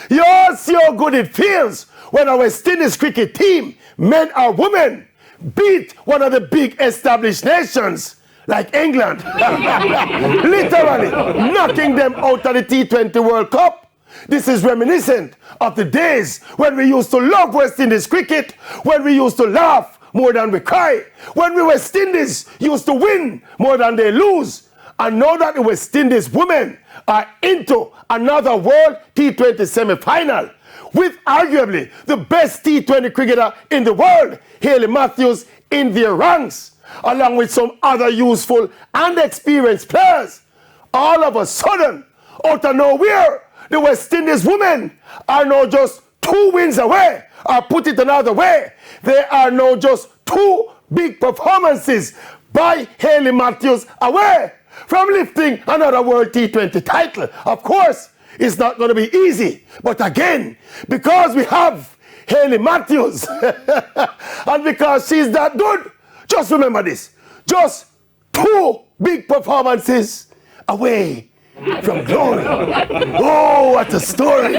You see how good it feels when our West Indies cricket team, men or women, beat one of the big established nations like England. Literally knocking them out of the T20 World Cup. This is reminiscent of the days when we used to love West Indies cricket, when we used to laugh more than we cry, when we West Indies used to win more than they lose. And now that the West Indies women are into another World T20 semi-final with arguably the best T20 cricketer in the world, Hayley Matthews, in their ranks, along with some other useful and experienced players, all of a sudden, out of nowhere, the West Indies women are now just 2 wins away, or put it another way, they are now just 2 big performances by Hayley Matthews away from lifting another World T20 title. Of course, it's not going to be easy, but again, because we have Hayley Matthews, and because she's that good, just remember this, just 2 big performances away from glory. Oh, what a story.